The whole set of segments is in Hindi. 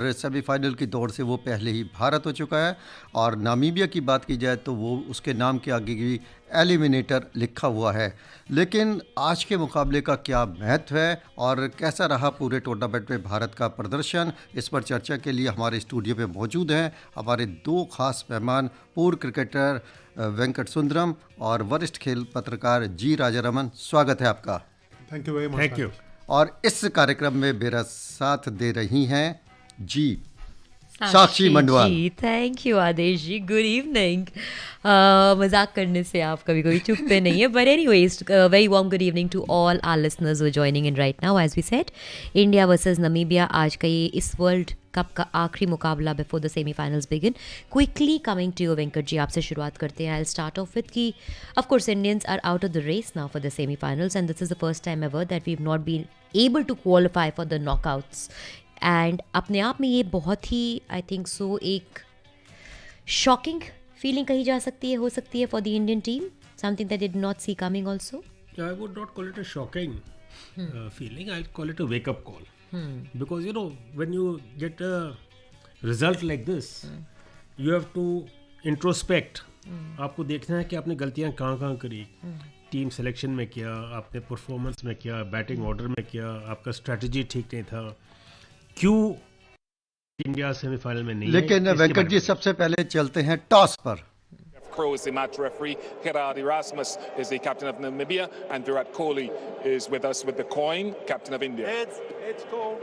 सेमीफाइनल की दौड़ से वो पहले ही भारत हो चुका है। और नामीबिया की बात की जाए तो वो उसके नाम के आगे भी एलिमिनेटर लिखा हुआ है। लेकिन आज के मुकाबले का क्या महत्व है और कैसा रहा पूरे टूर्नामेंट में भारत का प्रदर्शन, इस पर चर्चा के लिए हमारे स्टूडियो में मौजूद हैं हमारे दो खास मेहमान, पूर्व क्रिकेटर वेंकट सुंदरम और वरिष्ठ खेल पत्रकार जी राजारमन। स्वागत है आपका। Thank you very much. Thank you. और इस कार्यक्रम में मेरा साथ दे रही हैं जी साक्षी मंडवाल। जी, thank you Aadesh ji, good evening. मजाक करने से आप कभी कभी चुपते नहीं है, but anyways very warm good evening to all our listeners who are joining in right now. As we said, India versus Namibia आज का ये इस वर्ल्ड कप का आखिरी मुकाबला before the semifinals begin. Quickly coming to you Venkat ji, आपसे शुरुआत करते हैं। आई स्टार्ट ऑफ विद कि of course Indians are out of the race now for the semifinals and this is the first time ever that we have not been able to qualify for the knockouts. And अपने आप में ये बहुत ही आई थिंक सो एक शॉकिंग फीलिंग कही जा सकती है, हो सकती है for the Indian team, something that did not see coming also. I would not call it a shocking feeling. I'll call it a wake-up call. Because when you get a result like this, you have to introspect. आपको देखना है कि आपने गलतियाँ कहाँ करी, टीम सिलेक्शन में किया, आपने परफॉर्मेंस में किया, बैटिंग ऑर्डर में किया, आपका स्ट्रेटजी ठीक नहीं था, क्यों इंडिया सेमीफाइनल में नहीं। लेकिन वेंकट जी सबसे पहले चलते हैं टॉस पर। Crow is the match referee, Gerard Erasmus is the captain of Namibia, and Virat Kohli is with us with the coin, captain of India. It's call.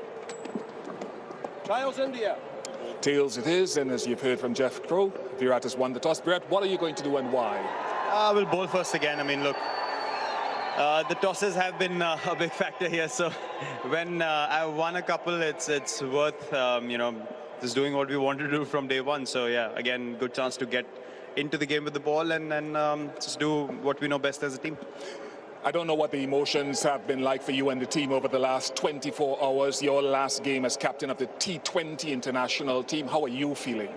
Tails India. Tails it is, and as you've heard from Jeff Crow, Virat has won the toss. Virat, what are you going to do and why? We'll bowl first again. I mean, look, the tosses have been a big factor here. So when I've won a couple, it's worth just doing what we wanted to do from day one. So yeah, again, good chance to get into the game with the ball and just do what we know best as a team. I don't know what the emotions have been like for you and the team over the last 24 hours. Your last game as captain of the T20 international team. How are you feeling?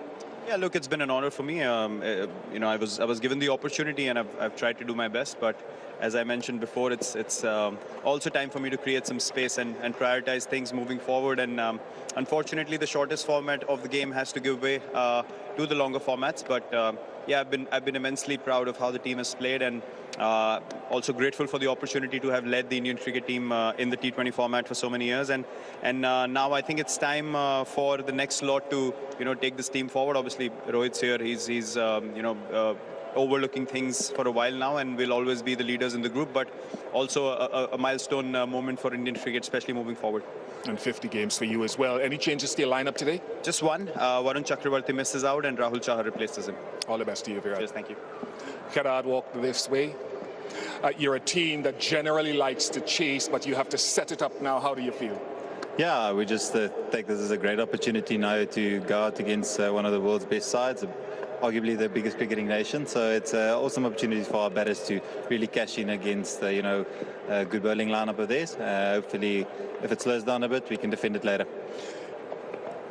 Yeah, look, it's been an honor for me. I was given the opportunity and I've tried to do my best. But as I mentioned before, it's also time for me to create some space and prioritize things moving forward. And unfortunately, the shortest format of the game has to give way to the longer formats. But yeah, I've been immensely proud of how the team has played, and also grateful for the opportunity to have led the Indian cricket team in the T20 format for so many years. And now I think it's time for the next lot to take this team forward. Obviously, Rohit's here. He's overlooking things for a while now, and will always be the leaders in the group. But also a milestone moment for Indian cricket, especially moving forward. And 50 games for you as well. Any changes to your lineup today? Just one. Varun Chakravarti misses out, and Rahul Chahar replaces him. All the best to you, Virat. Cheers, thank you. Gerard walked this way. You're a team that generally likes to chase, but you have to set it up now. How do you feel? Yeah, we just take this as a great opportunity now to go out against one of the world's best sides, arguably the biggest cricketing nation. So it's an awesome opportunity for our batters to really cash in against a good bowling lineup of theirs. Hopefully, if it slows down a bit, we can defend it later.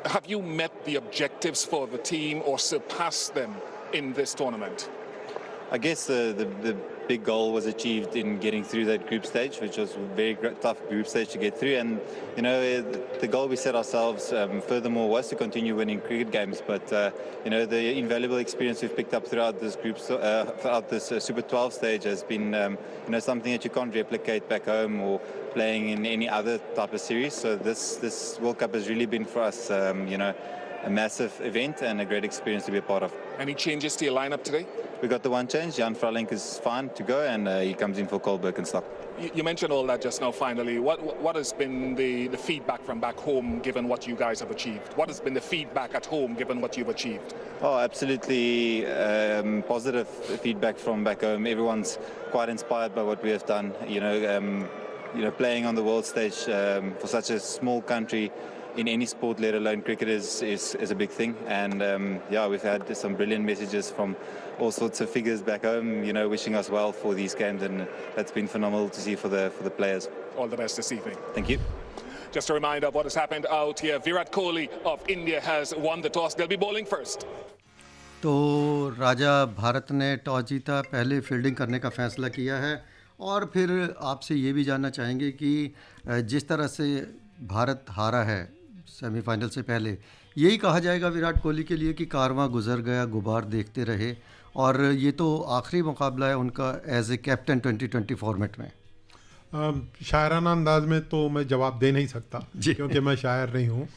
Have you met the objectives for the team or surpassed them in this tournament? I guess the big goal was achieved in getting through that group stage, which was a very tough group stage to get through. And the goal we set ourselves, furthermore, was to continue winning cricket games. But the invaluable experience we've picked up throughout this group, throughout this Super 12 stage, has been something that you can't replicate back home or playing in any other type of series. So this World Cup has really been for us, a massive event and a great experience to be a part of. Any changes to your lineup today? We got the one change. Jan Fralink is fine to go, and he comes in for Cole Birkenstock. You mentioned all that just now. Finally, what has been the feedback from back home, given what you guys have achieved? What has been the feedback at home, given what you've achieved? Oh, absolutely positive feedback from back home. Everyone's quite inspired by what we have done. Playing on the world stage for such a small country in any sport, let alone cricket, is a big thing. And we've had some brilliant messages from all sorts of figures back home, wishing us well for these games, and that's been phenomenal to see for the players. All the best this evening. Thank you. Just a reminder of what has happened out here. Virat Kohli of India has won the toss. They'll be bowling first. तो राजा भारत ने टॉस जीता, पहले फील्डिंग करने का फैसला किया है। और फिर आपसे ये भी जानना चाहेंगे कि जिस तरह से भारत हारा है सेमीफाइनल से पहले, यही कहा जाएगा विराट कोहली के लिए कि कारवां गुजर गया, गुबार देखते रहे, और ये तो आखिरी मुकाबला है उनका एज ए कैप्टन 2020 फॉर्मेट में। शायराना अंदाज में तो मैं जवाब दे नहीं सकता क्योंकि मैं शायर नहीं हूँ,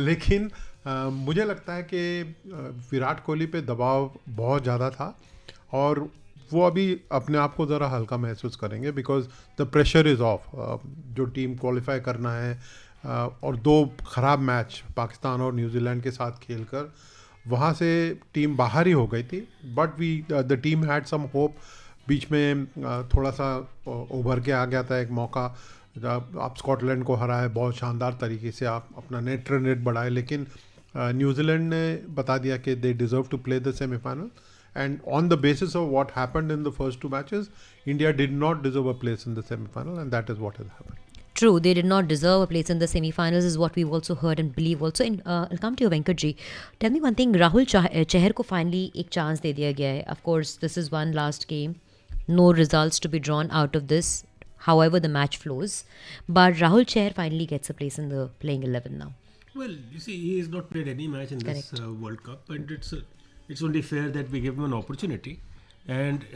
लेकिन मुझे लगता है कि विराट कोहली पे दबाव बहुत ज़्यादा था और वो अभी अपने आप को ज़रा हल्का महसूस करेंगे because the pressure is of. जो टीम क्वालिफाई करना है और 2 ख़राब मैच पाकिस्तान और न्यूजीलैंड के साथ खेलकर वहाँ से टीम बाहर ही हो गई थी, but the team had some hope. बीच में थोड़ा सा उभर के आ गया था एक मौका, आप स्कॉटलैंड को हराए बहुत शानदार तरीके से, आप अपना नेट रन रेट बढ़ाए, लेकिन न्यूजीलैंड ने बता दिया कि they deserve to play the semifinal, and on the basis of what happened in the first 2 matches India did not deserve a place in the semifinal, and that is what has happened. True, they did not deserve a place in the semi-finals is what we've also heard and believe also. I'll come to you, Venkat ji. Tell me one thing, Rahul Chahar को finally एक chance दे दिया गया है. Of course, this is one last game. No results to be drawn out of this, however the match flows. But Rahul Chahar finally gets a place in the playing 11 now. Well, you see, he has not played any match in this World Cup, and it's only fair that we give him an opportunity. And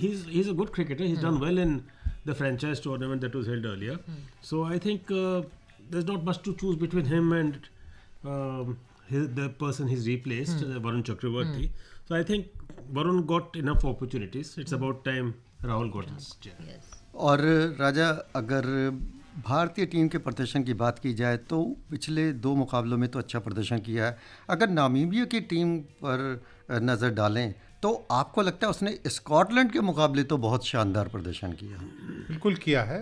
he's a good cricketer. He's done well in the franchise tournament that was held earlier. So I think there's not much to choose between him and the person he's replaced, Varun Chakravarti. So I think Varun got enough opportunities. It's about time Rahul got his chance. Yes. और राजा, अगर भारतीय टीम के प्रदर्शन की बात की जाए तो पिछले 2 मुकाबलों में तो अच्छा प्रदर्शन किया है। अगर नामीबिया की टीम पर नज़र डालें तो आपको लगता है उसने स्कॉटलैंड के मुकाबले तो बहुत शानदार प्रदर्शन किया? बिल्कुल किया है,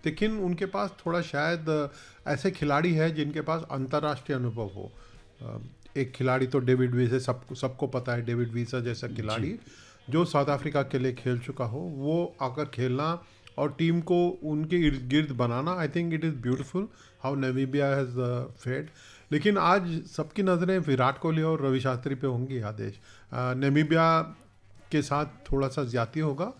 लेकिन उनके पास थोड़ा शायद ऐसे खिलाड़ी है जिनके पास अंतर्राष्ट्रीय अनुभव हो। एक खिलाड़ी तो डेविड वीसा, सबको पता है, डेविड वीसा जैसा खिलाड़ी जो साउथ अफ्रीका के लिए खेल चुका हो, वो आकर खेलना और टीम को उनके इर्द गिर्द बनाना, I think it is beautiful how Namibia has fared. लेकिन आज सबकी नज़रें विराट कोहली और रवि शास्त्री पे होंगी। आदेश नामीबिया के साथ थोड़ा सा ज़्यादा होगा,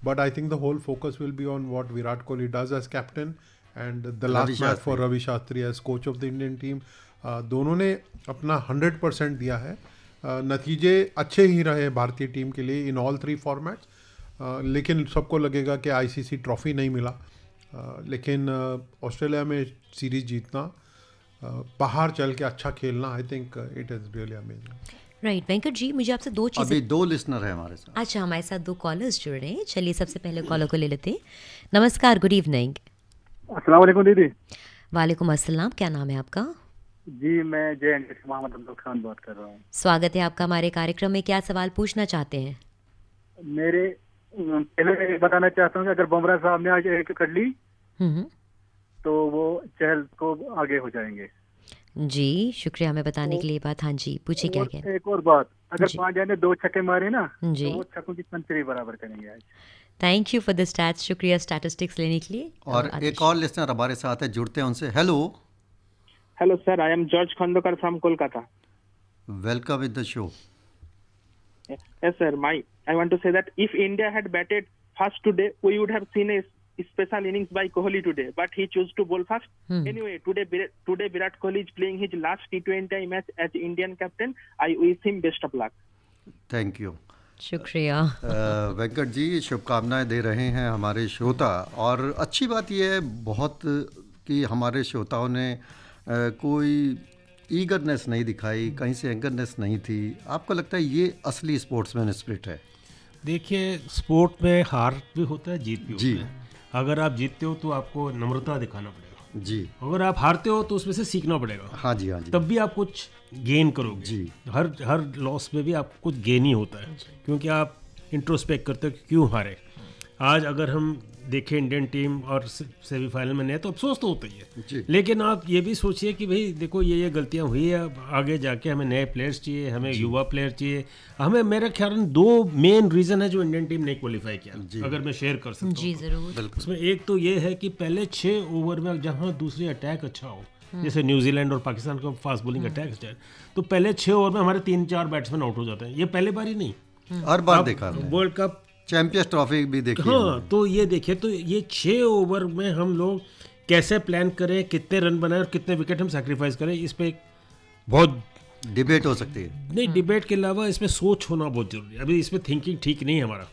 but I think the whole focus will be on what Virat Kohli does as captain and the last match for Ravi Shastri as coach of the Indian team. दोनों ने अपना 100% दिया है। नतीजे अच्छे ही रहे भारतीय टीम के लिए इन ऑल 3 फॉर्मेट्स, लेकिन सबको लगेगा कि आईसीसी ट्रॉफी नहीं मिला, लेकिन ऑस्ट्रेलिया में सीरीज जीतना, बाहर चल के अच्छा खेलना, I think it is really amazing. Right Venkat ji, मुझे आपसे 2 चीज़ें। अभी 2 लिसनर हैं हमारे साथ। अच्छा, हमारे साथ 2 कॉलर्स जुड़ रहे हैं। चलिए सबसे पहले कॉलर को ले लेते हैं। नमस्कार, गुड इवनिंग। अस्सलाम वालेकुम दीदी। वालेकुम अस्सलाम, क्या नाम है आपका? जी, मैं जे.एन.के से मोहम्मद अब्दुल खान बात कर रहा हूँ। स्वागत है आपका हमारे कार्यक्रम में। क्या सवाल पूछना चाहते हैं? मेरे पहले बताना चाहता हूँ कि अगर बुमराह साहब ने आज एक कर ली तो वो चहल को आगे हो जाएंगे। जी, शुक्रिया हमें बताने के लिए बात। हाँ जी, पूछिए क्या कहना। एक और बात, अगर पांड्या ने 2 छक्के मारे ना जी, तो वो छक्कों की सेंचुरी बराबर करेंगे आज। Thank you for the stats, शुक्रिया स्टैटिस्टिक्स लेने के लिए। और एक और लिसनर हमारे साथ है, जुड़ते हैं उनसे। Hello sir, I am George Khandokar from Kolkata. Welcome in the show. Yes sir, I want to say that if India had batted first today, we would have seen a special innings by Kohli today, but he chose to bowl first. Anyway, today Virat Kohli is playing his last T20 match as Indian captain. I wish him best of luck. Thank you, शुक्रिया। वेंकट जी शुभकामनाएं दे रहे हैं हमारे श्रोता, और अच्छी बात यह है बहुत कि हमारे श्रोताओं ने कोई ईगरनेस नहीं दिखाई, कहीं से एंगरनेस नहीं थी। आपको लगता है ये असली स्पोर्ट्समैन स्पिरिट है? देखिए, स्पोर्ट में हार भी होता है, जीत भी होता है। अगर आप जीतते हो तो आपको नम्रता दिखाना पड़ेगा जी, अगर आप हारते हो तो उसमें से सीखना पड़ेगा। हाँ जी, हाँ जी, तब भी आप कुछ गेन करोगे जी। हर लॉस में भी आपको कुछ गेन ही होता है, क्योंकि आप इंट्रोस्पेक्ट करते हो कि क्यों हारे। आज अगर हम देखें इंडियन टीम और सेमीफाइनल में नहीं तो अफसोस तो होता ही है, लेकिन आप ये भी सोचिए कि भाई देखो ये गलतियां हुई है, आगे जाके हमें नए प्लेयर्स चाहिए, हमें युवा प्लेयर चाहिए। हमें मेरा ख्याल 2 मेन रीज़न है जो इंडियन टीम ने क्वालिफाई किया, अगर मैं शेयर कर सकता हूँ जी जरूर। उसमें एक तो ये है कि पहले 6 ओवर में जहाँ दूसरी अटैक अच्छा हो, जैसे न्यूजीलैंड और पाकिस्तान का फास्ट बॉलिंग अटैक है, तो पहले 6 ओवर में हमारे 3-4 बैट्समैन आउट हो जाते हैं। ये पहले बार ही नहीं, हर बार देखा, वर्ल्ड कप चैंपियंस ट्रॉफी भी देखी। हाँ, तो ये देखिए, तो ये 6 ओवर में हम लोग कैसे प्लान करें, कितने रन बनाएं और कितने विकेट हम सैक्रिफाइस करें, इस पे एक बहुत डिबेट हो सकती है। नहीं, डिबेट के अलावा इसमें सोच होना बहुत जरूरी है। अभी इसमें थिंकिंग ठीक नहीं है हमारा,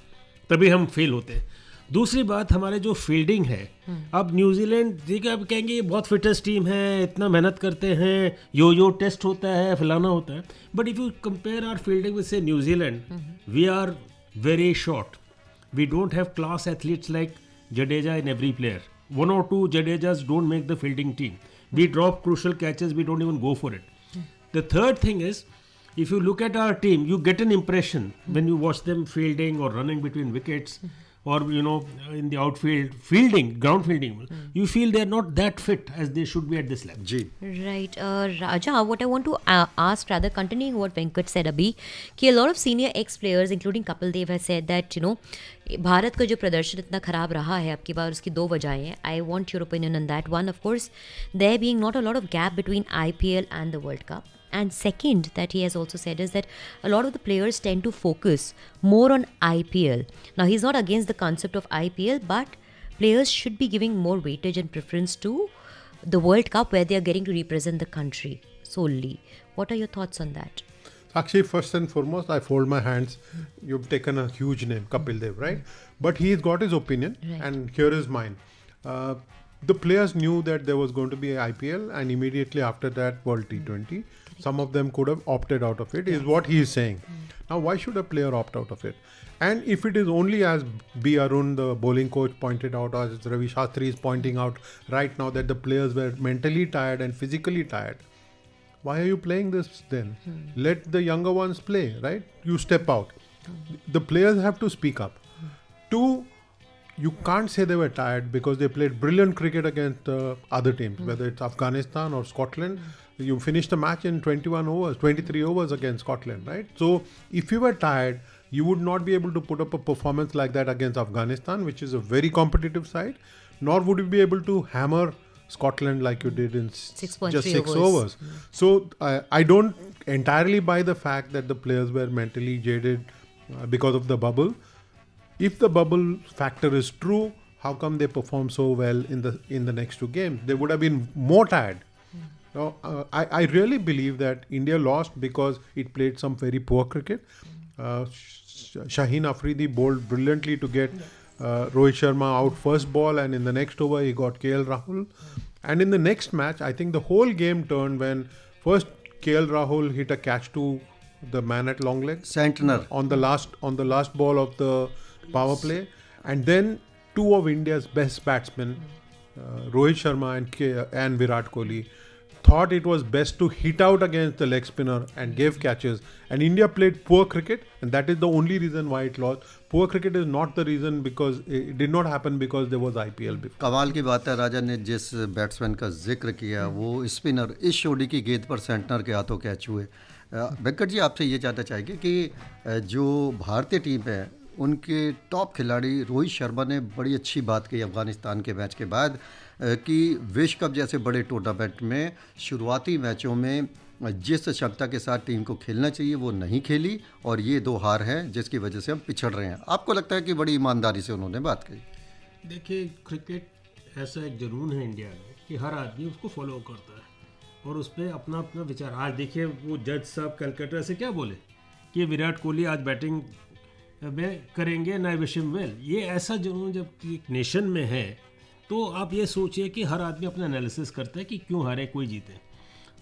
तभी हम फेल होते हैं। दूसरी बात, हमारे जो फील्डिंग है, अब न्यूजीलैंड देखिए, अब कहेंगे ये बहुत फिटेस्ट टीम है, इतना मेहनत करते हैं, यो टेस्ट होता है, फलाना होता है, but if you compare our fielding with से New Zealand, we are very short. We don't have class athletes like Jadeja in every player. One or two Jadejas don't make the fielding team. We drop crucial catches, we don't even go for it. The third thing is, if you look at our team, you get an impression when you watch them fielding or running between wickets, or in the outfield fielding, ground fielding, you feel they are not that fit as they should be at this level. जी Right. Raja, what I want to ask, rather continuing what Venkat said abhi, कि a lot of senior ex-players including Kapil Dev has said that Bharat का जो प्रदर्शन इतना ख़राब रहा है आपकी बार, उसकी दो वजहें हैं. I want your opinion on that. One, of course, there being not a lot of gap between IPL and the World Cup. And second, that he has also said is that a lot of the players tend to focus more on IPL. Now, he's not against the concept of IPL, but players should be giving more weightage and preference to the World Cup, where they are getting to represent the country solely. What are your thoughts on that? Actually, first and foremost, I fold my hands. You've taken a huge name, Kapil Dev, right? But he's got his opinion, Right. and here is mine. The players knew that there was going to be IPL, and immediately after that, World T20. Some of them could have opted out of it, is what he is saying. Now, why should a player opt out of it? And if it is only as B. Arun, the bowling coach, pointed out, or as Ravi Shastri is pointing out right now, that the players were mentally tired and physically tired, why are you playing this then? Let the younger ones play, right? You step out. The players have to speak up. Two, you can't say they were tired because they played brilliant cricket against other teams, whether it's Afghanistan or Scotland. You finished the match in 21 overs, 23 overs against Scotland, right? So if you were tired, you would not be able to put up a performance like that against Afghanistan, which is a very competitive side, nor would you be able to hammer Scotland like you did in 6.3 just 6 overs. So I don't entirely buy the fact that the players were mentally jaded because of the bubble. If the bubble factor is true, how come they perform so well in the next two games? They would have been more tired. Now, I really believe that India lost because it played some very poor cricket. Shaheen Afridi bowled brilliantly to get Rohit Sharma out first ball, and in the next over he got KL Rahul. And in the next match, I think the whole game turned when first KL Rahul hit a catch to the man at long leg, Santner on the last ball of the power play, and then two of India's best batsmen, Rohit Sharma and Virat Kohli, thought it was best to hit out against the leg spinner and gave catches, and India played poor cricket, and that is the only reason why it lost. Poor cricket is not the reason, because it did not happen because there was IPL before. कमाल की बात है, राजा ने जिस बैट्समैन का जिक्र किया वो स्पिनर, इस शोडी की गेंद पर सेंटनर के हाथों कैच हुए. वेंकट जी, आपसे ये जानना चाहेंगे कि जो भारतीय टीम है उनके टॉप खिलाड़ी रोहित शर्मा ने बड़ी अच्छी बात की अफगानिस्तान के मैच के बाद कि विश्व कप जैसे बड़े टूर्नामेंट में शुरुआती मैचों में जिस क्षमता के साथ टीम को खेलना चाहिए वो नहीं खेली, और ये दो हार हैं जिसकी वजह से हम पिछड़ रहे हैं. आपको लगता है कि बड़ी ईमानदारी से उन्होंने बात की? देखिए, क्रिकेट ऐसा एक जुनून है इंडिया में कि हर आदमी उसको फॉलो करता है और उस पर अपना अपना विचार. आज देखिए, वो जज साहब कलकत्ता से क्या बोले कि विराट कोहली आज बैटिंग में करेंगे and I wish him well. ये ऐसा जुनून जब एक नेशन में है तो आप ये सोचिए कि हर आदमी अपना एनालिसिस करता है कि क्यों हारे कोई जीते.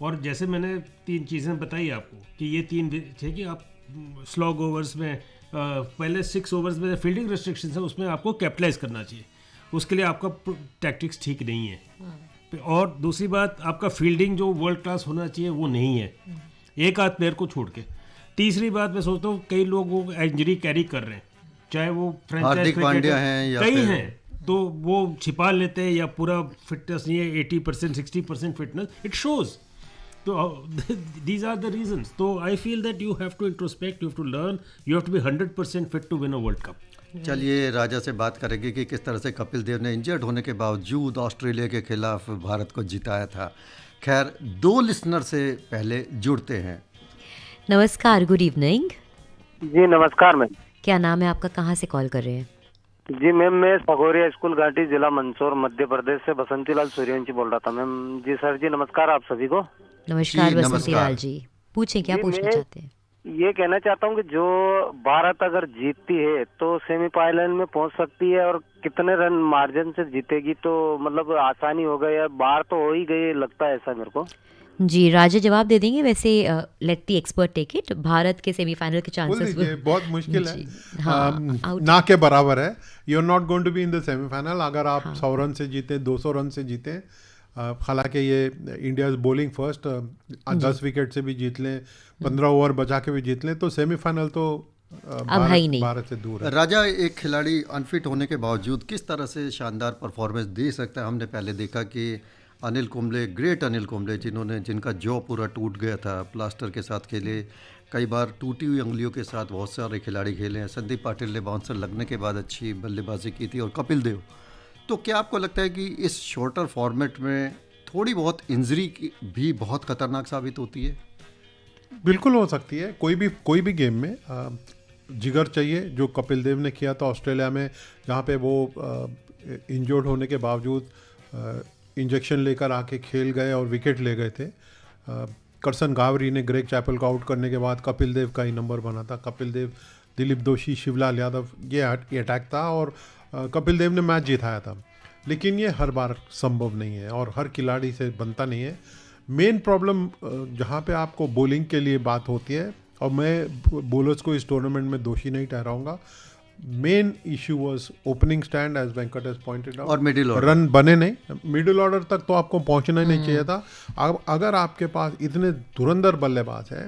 और जैसे मैंने 3 चीज़ें बताई आपको कि ये 3 थे कि आप स्लॉग ओवर्स में पहले 6 ओवर्स में फील्डिंग रेस्ट्रिक्शंस है, उसमें आपको कैपिटलाइज करना चाहिए. उसके लिए आपका टैक्टिक्स ठीक नहीं है. और दूसरी बात, आपका फील्डिंग जो वर्ल्ड क्लास होना चाहिए वो नहीं है, एक आध प्लेयर को छोड़ के. तीसरी बात, मैं सोचता हूँ कई लोग वो इंजरी कैरी कर रहे हैं, चाहे वो हार्दिक पांड्या हैं या कई हैं, तो वो छिपा लेते हैं या पूरा फिटनेस नहीं है, 80% 60% फिटनेस इट शोज. तो दीज आर द रीजंस. तो I feel that you have to introspect, you have to learn, you have to be 100% fit to win a world cup. चलिए राजा से बात करेंगे कि किस तरह से कपिल देव ने इंजर्ड होने के बावजूद ऑस्ट्रेलिया के खिलाफ भारत को जिताया था. खैर, 2 लिसनर से पहले जुड़ते हैं. नमस्कार, गुड इवनिंग. जी नमस्कार मैम. क्या नाम है आपका, कहाँ से कॉल कर रहे हैं? जी मैम, मैं सगोरिया स्कूल घाटी, जिला मंदसौर, मध्य प्रदेश से बसंती लाल सूर्यवंशी बोल रहा था मैम. जी सर जी, नमस्कार आप सभी को. नमस्कार जी, बसंती नमस्कार। लाल जी, पूछें क्या जी, पूछना मैं चाहते हैं? ये कहना चाहता हूँ कि जो भारत अगर जीतती है तो सेमीफाइनल में पहुंच सकती है, और कितने रन मार्जिन से जीतेगी, तो मतलब आसानी हो गई है, बाहर तो हो ही गई लगता है ऐसा मेरे को। जी, राजा जवाब दे देंगे। वैसे let the expert take it. Bharat के सेमीफाइनल के बोल चांसेस दीजिए, बहुत मुश्किल है। जी, हाँ, आउट। ना के बराबर है। You are not going to be in the semifinal अगर आप हाँ। 100 रन से जीते, 200 रन से जीते। हालांकि ये इंडिया बॉलिंग फर्स्ट, 10 विकेट से भी जीत लें, 15 ओवर बचा के भी जीत लें, तो सेमीफाइनल तो अब है ही नहीं। भारत से दूर है। राजा, एक खिलाड़ी अनफिट होने के बावजूद किस तरह से शानदार परफॉर्मेंस दे सकता है? हमने पहले देखा कि अनिल कुंबले, ग्रेट अनिल कुंबले, जिनका जॉ पूरा टूट गया था, प्लास्टर के साथ खेले, कई बार टूटी हुई उंगलियों के साथ बहुत सारे खिलाड़ी खेले हैं। संदीप पाटिल ने बाउंसर लगने के बाद अच्छी बल्लेबाजी की थी, और कपिल देव। तो क्या आपको लगता है कि इस शॉर्टर फॉर्मेट में थोड़ी बहुत इंजरी भी बहुत खतरनाक साबित होती है? बिल्कुल हो सकती है। कोई भी गेम में जिगर चाहिए, जो कपिल देव ने किया था ऑस्ट्रेलिया में, जहाँ पे वो इंजर्ड होने के बावजूद इंजेक्शन लेकर आके खेल गए और विकेट ले गए थे। करसन गावरी ने ग्रेग चैपल को आउट करने के बाद कपिल देव का ही नंबर बना था। कपिल देव, दिलीप दोषी, शिवलाल यादव, ये अटैक था, और कपिल देव ने मैच जिताया था। लेकिन ये हर बार संभव नहीं है और हर खिलाड़ी से बनता नहीं है। मेन प्रॉब्लम जहाँ पे आपको बॉलिंग के लिए बात होती है, और मैं बॉलर्स को इस टूर्नामेंट में दोषी नहीं ठहराऊंगा, main issue was opening stand, as Venkat has pointed out, और मिडिल ऑर्डर। रन बने नहीं। मिडिल ऑर्डर तक तो आपको पहुंचना ही नहीं चाहिए था। अगर आपके पास इतने धुरंधर बल्लेबाज हैं,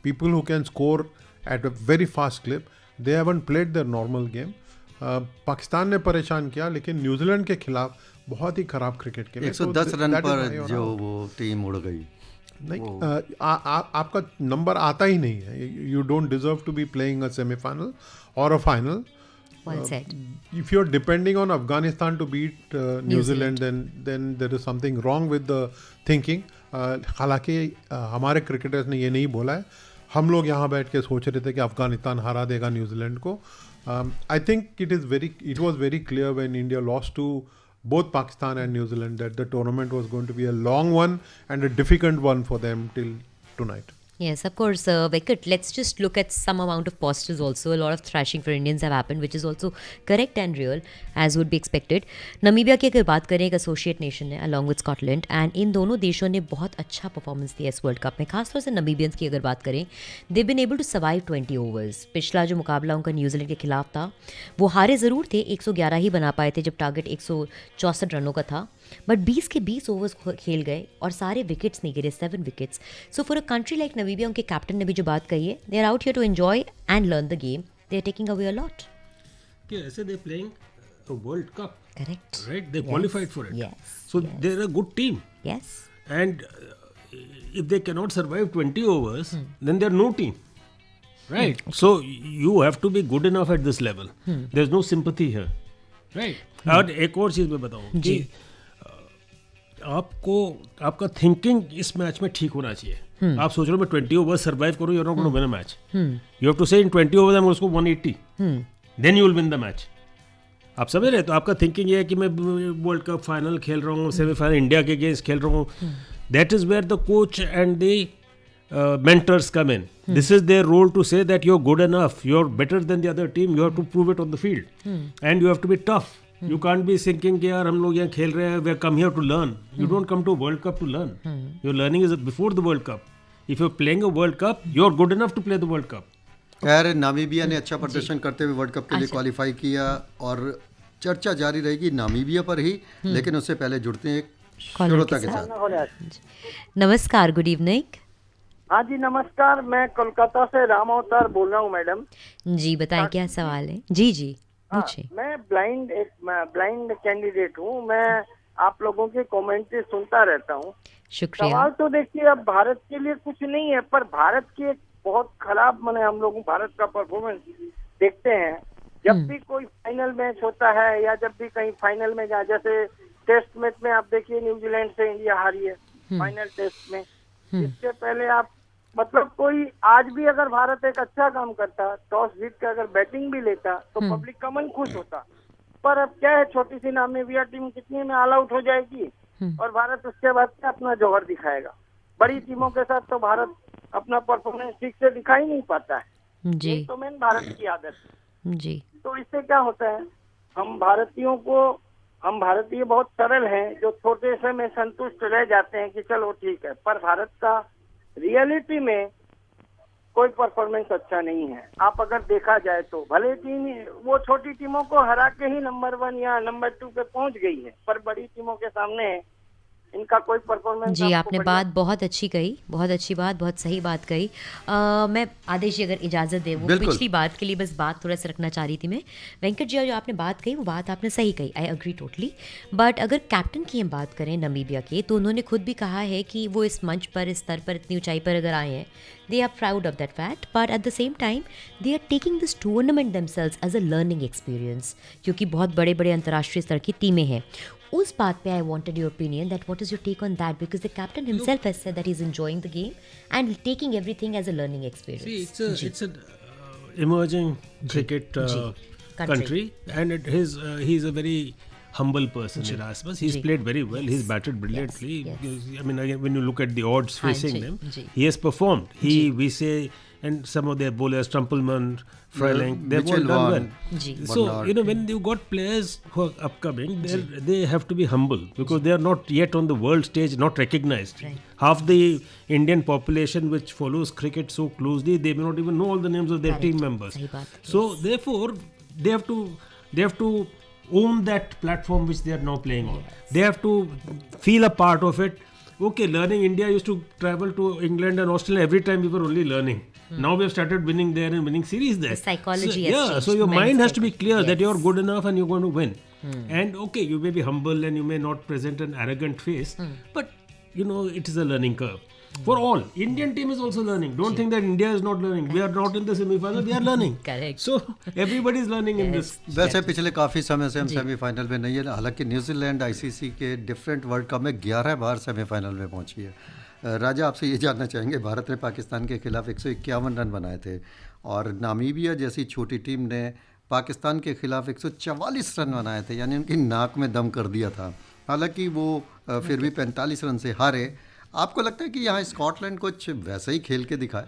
people who can score at a very fast clip, they haven't played there normal game. Pakistan ने परेशान किया, लेकिन न्यूजीलैंड के खिलाफ बहुत ही खराब क्रिकेट खेले। 110 रन पर जो वो टीम उड़ गई। नहीं, आपका नंबर आता ही नहीं है। You don't deserve to be playing a semifinal और a final. Well said. If you're depending on Afghanistan to beat New Zealand, then there is something wrong with the thinking. हालांकि हमारे क्रिकेटर्स ने ये नहीं बोला है, हम लोग यहाँ बैठ के सोच रहे थे कि अफगानिस्तान हरा देगा न्यूजीलैंड को। I think it was very clear when India lost to both Pakistan and New Zealand that the tournament was going to be a long one and a difficult one for them till tonight. Yes, of course, Venkat, let's just look at some amount of positives also. A lot of thrashing for Indians have happened, which is also correct and real, as would be expected. Namibia की अगर बात करें, एक एसोसिएट नेशन है along with Scotland, and in दोनों देशों ने बहुत अच्छा परफॉर्मेंस दिया इस वर्ल्ड कप में। खासतौर से नमीबियंस की अगर बात करें, they been able to survive 20 overs. पिछला जो मुकाबला उनका न्यूजीलैंड के खिलाफ था, वो हारे ज़रूर थे, 111 ही बना पाए थे जब टारगेट 164 रनों का था, बट 20 के 20 ओवर्स खेल गए और सारे विकेट्स नहीं गिरे, 7 wickets. So for a country like Namibia, उनके कैप्टन ने भी जो बात कही है, they are out here to enjoy and learn the game, they are taking away a lot. कि ऐसे they playing a world cup, Correct. right? They qualified for it. Yes. So Yes. they're a good team. Yes. And if they cannot survive 20 overs, then they're no team. Right? So you have to be good enough at this level. There's no sympathy here. Right? और एक और चीज़ मैं बताऊँ कि आपको आपका थिंकिंग इस मैच में ठीक होना चाहिए। आप सोच रहे हो मैं 20 ओवर सर्वाइव करूँ, you're not going to win a match. You have to say in 20 overs I'm going to score 180. Then you will win the match. आप समझ रहे? तो आपका थिंकिंग ये है कि मैं वर्ल्ड कप फाइनल खेल रहा हूँ, सेमीफाइनल इंडिया के अगेंस्ट खेल रहा हूँ। That is where the coach and the mentors come in. This is their role to say that you're good enough, you're better than the other team, you have to prove it on the field. And you have to be tough. You can't be thinking कि यार हम लोग यहाँ खेल रहे हैं, we come here to learn. You don't come to World Cup to learn. Your learning is before the World Cup. If you're playing a World Cup, you're good enough to play the World Cup. खैर, नामीबिया ने अच्छा प्रदर्शन करते हुए वर्ल्ड कप के लिए क्वालिफाई किया, और चर्चा जारी रहेगी नामीबिया पर ही, लेकिन उससे पहले जुड़ते हैं एक श्रोता के साथ। नमस्कार, गुड इवनिंग। हाँ जी नमस्कार, मैं कोलकाता से राम अवतार बोल रहा हूँ मैडम जी, बताएं क्या सवाल है? जी जी पूछें। मैं ब्लाइंड कैंडिडेट हूँ। मैं आप लोगों के कमेंट्री सुनता रहता हूँ। शुक्रिया। सवाल तो देखिए, अब भारत के लिए कुछ नहीं है, पर भारत की एक बहुत खराब मैंने हम लोग भारत का परफॉर्मेंस देखते हैं। जब भी कोई फाइनल मैच होता है या जब भी कहीं फाइनल में जाए, जैसे टेस्ट मैच में आप देखिए न्यूजीलैंड से इंडिया हारी है फाइनल टेस्ट में। इससे पहले आप मतलब कोई आज भी अगर भारत एक अच्छा काम करता, टॉस जीत कर अगर बैटिंग भी लेता, तो पब्लिक का मन खुश होता। पर अब क्या है, छोटी सी नामीबिया टीम कितने में ऑल आउट हो जाएगी और भारत उसके बाद से अपना जौहर दिखाएगा। बड़ी टीमों के साथ तो भारत अपना परफॉर्मेंस ठीक से दिखाई नहीं पाता है। जी ये तो मेन भारत की आदत है। जी तो इससे क्या होता है, हम भारतीय बहुत सरल हैं, जो छोटे से में संतुष्ट रह जाते हैं कि चलो ठीक है, पर भारत का रियलिटी में कोई परफॉर्मेंस अच्छा नहीं है। आप अगर देखा जाए तो भले टीम वो छोटी टीमों को हरा के ही नंबर 1 या नंबर 2 पे पहुंच गई है, पर बड़ी टीमों के सामने इनका कोई परफॉर्मेंस। जी आपने बात बहुत अच्छी कही, बहुत अच्छी बात, बहुत सही बात कही। मैं आदेश जी अगर इजाज़त दे, वो पिछली बात के लिए बस बात थोड़ा सा रखना चाह रही थी मैं। वेंकट जी जो आपने बात कही वो बात आपने सही कही, आई अग्री टोटली। बट अगर कैप्टन की हम बात करें नमीबिया के, तो उन्होंने खुद भी कहा है कि वो इस मंच पर, इस स्तर पर, इतनी ऊंचाई पर अगर आए हैं, they are proud of that fact, but at the same time they are taking this tournament themselves as a learning experience, क्योंकि बहुत बड़े बड़े अंतर्राष्ट्रीय स्तर की टीमें हैं। उस बात पे I wanted your opinion, that what is your take on that, because the captain himself has said that he's enjoying the game and taking everything as a learning experience. See, it's an emerging cricket country, and he's a very humble person, Erasmus. He's played very well. He's batted brilliantly. I mean, again, when you look at the odds facing them, he has performed. We say, and some of their bowlers, Trumpelman, Freiling, they've all done well. So, when you got players who are upcoming, they have to be humble, because they are not yet on the world stage, not recognized. Half the Indian population which follows cricket so closely, they may not even know all the names of their team members. So, therefore, they have to own that platform which they are now playing on. They have to feel a part of it. Okay, learning, India used to travel to England and Australia every time we were only learning. Now we have started winning there and winning series there. The psychology has changed. So your mind has to be clear that you are good enough and you're going to win. And okay, you may be humble and you may not present an arrogant face, but it is a learning curve. For all, Indian team is also learning. Don't think that India is not learning. We are not in the semi-final, we are learning. Correct. So everybody is learning in this. वैसे पिछले काफ़ी समय से हम सेमीफाइनल में नहीं है, हालांकि न्यूजीलैंड आईसीसी के डिफरेंट वर्ल्ड कप में 11 बार सेमीफाइनल में पहुंची है। राजा, आपसे ये जानना चाहेंगे, भारत ने पाकिस्तान के खिलाफ 151 रन बनाए थे और नामीबिया जैसी छोटी टीम ने पाकिस्तान के खिलाफ 144 रन बनाए थे, यानी उनकी नाक में दम कर दिया था। हालांकि वो फिर भी 45 रन से हारे। आपको लगता है कि यहाँ स्कॉटलैंड कुछ वैसा ही खेल के दिखाए?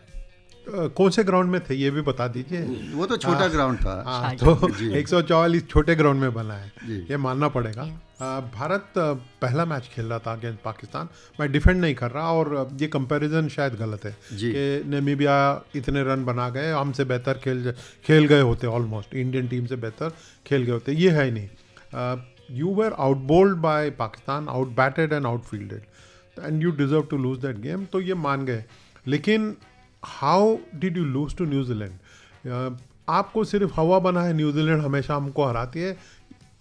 कौन से ग्राउंड में थे ये भी बता दीजिए। वो तो छोटा ग्राउंड था। तो 144 छोटे ग्राउंड में बना है, ये मानना पड़ेगा। भारत पहला मैच खेल रहा था अगेंस्ट पाकिस्तान। मैं डिफेंड नहीं कर रहा, और ये कंपैरिजन शायद गलत है कि नामीबिया इतने रन बना गए, हमसे बेहतर खेल गए होते, ऑलमोस्ट इंडियन टीम से बेहतर खेल गए होते, ये है ही नहीं। You were outbowled by Pakistan, out batted and outfielded, and you deserve to lose that game, तो ये मान गए। लेकिन how did you lose to New Zealand? आपको सिर्फ हवा बना है, न्यूजीलैंड हमेशा हमको हराती है।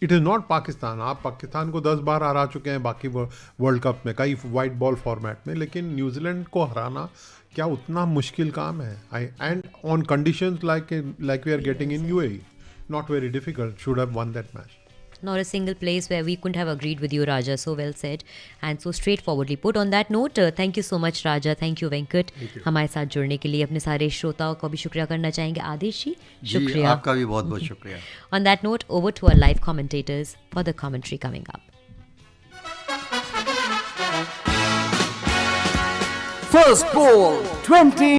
It is not Pakistan. आप पाकिस्तान को 10 बार हरा चुके हैं बाकी वर्ल्ड कप में, कई वाइट बॉल फॉर्मेट में, लेकिन न्यूजीलैंड को हराना क्या उतना मुश्किल काम है? And on conditions like we are getting in UAE, not very difficult, should have won that match. Not a single place where we couldn't have agreed with you, Raja. So well said and so straightforwardly put. On that note, thank you so much, Raja. Thank you, Venkat. हमारे साथ जुड़ने के लिए अपने सारे श्रोताओं को भी शुक्रिया करना चाहेंगे। आदेश जी, शुक्रिया। आपका भी बहुत बहुत शुक्रिया। On that note, over to our live commentators for the commentary coming up. First ball, 20